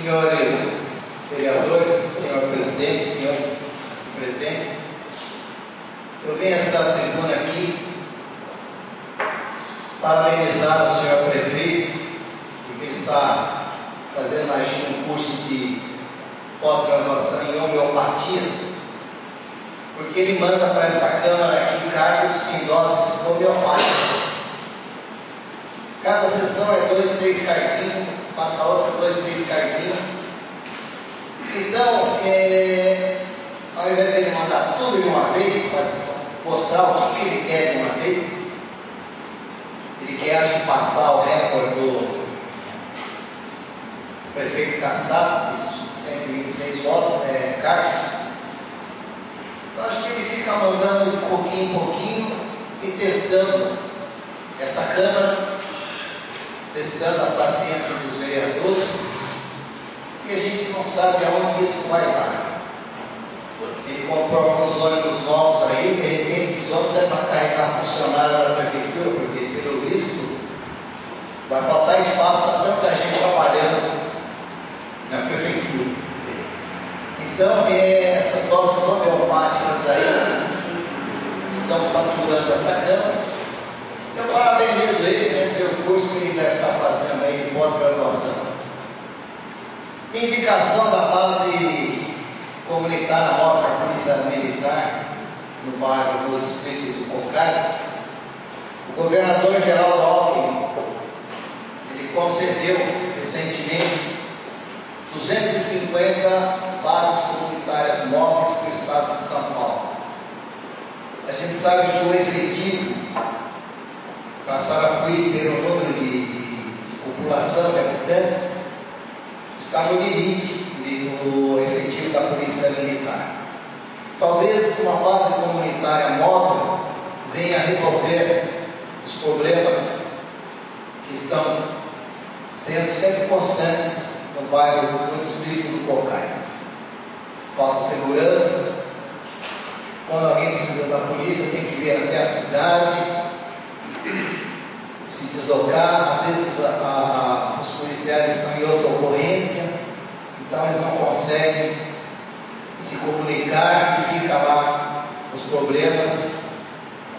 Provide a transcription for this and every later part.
Senhores vereadores, senhor presidente, senhores presentes, eu venho a esta tribuna aqui parabenizar o senhor prefeito, porque ele está fazendo, imagino, um curso de pós-graduação em homeopatia, porque ele manda para esta Câmara aqui cargos em doses homeopáticas. Cada sessão é 2, 3 carguinhos, passa outra, 2, 3 carguinhos. Então, ao invés de ele mandar tudo de uma vez, mostrar o que ele quer de uma vez, ele quer, acho que, passar o recorde do prefeito Kassab, de 126 votos, cargos. Então, acho que ele fica mandando de pouquinho em pouquinho e testando esta Câmara, testando a paciência dos vereadores, e a gente não sabe aonde isso vai dar. Ele comprou alguns ônibus novos aí, de repente esses ônibus é para carregar funcionário da prefeitura, porque pelo visto vai faltar espaço para tanta gente trabalhando na prefeitura. Então, essas doses homeopáticas aí estão saturando esta Câmara. Eu parabenizo ele pelo curso que ele deve estar fazendo aí de pós-graduação. Indicação da base comunitária nova da Polícia Militar no bairro do distrito do Cocais. O governador Geraldo Alckmin, ele concedeu recentemente 250 bases comunitárias móveis para o estado de São Paulo. A gente sabe que o efetivo para Sarapuí, pelo número de população, de habitantes, está no limite do efetivo da Polícia Militar. Talvez uma base comunitária móvel venha resolver os problemas que estão sendo sempre constantes no bairro, no distrito do Cocais. Falta segurança. Quando alguém precisa da polícia, tem que vir até a cidade, se deslocar. Às vezes os policiais estão em outra ocorrência, então eles não conseguem se comunicar e fica lá os problemas,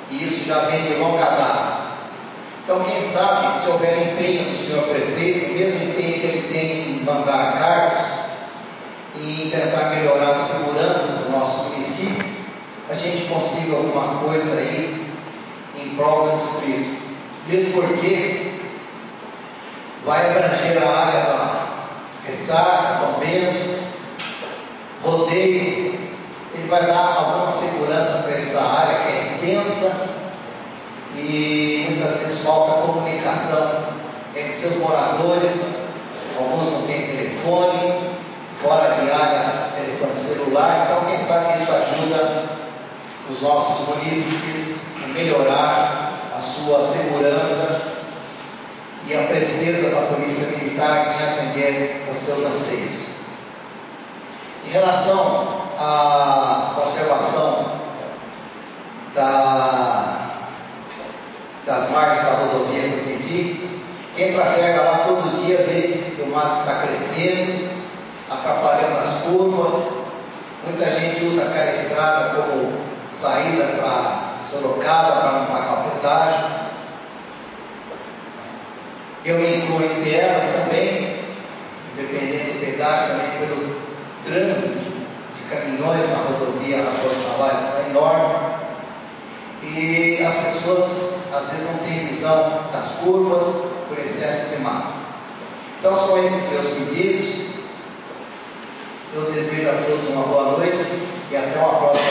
e isso já vem de longa data. Então, quem sabe, se houver empenho do senhor prefeito, o mesmo empenho que ele tem em mandar cargos e em tentar melhorar a segurança do nosso município, a gente consiga alguma coisa aí em prol do distrito. Mesmo porque vai abranger a área da Ressaca, São Bento, Rodeio. Ele vai dar alguma segurança para essa área que é extensa e muitas vezes falta comunicação entre seus moradores. Alguns não têm telefone, fora de área, telefone celular. Então, quem sabe isso ajuda os nossos munícipes a melhorar a sua segurança e a presteza da Polícia Militar em atender aos seus anseios. Em relação à conservação das margens da rodovia que eu pedi, quem trafega lá todo dia vê que o mato está crescendo, atrapalhando as curvas. Muita gente usa aquela estrada como saída para Sorocaba, para não pagar o pedágio. Eu me incluo entre elas também, dependendo do pedágio, também pelo trânsito de caminhões na rodovia Raposo Tavares está enorme, e as pessoas às vezes não têm visão das curvas por excesso de mato. Então são esses meus pedidos. Eu desejo a todos uma boa noite e até uma próxima.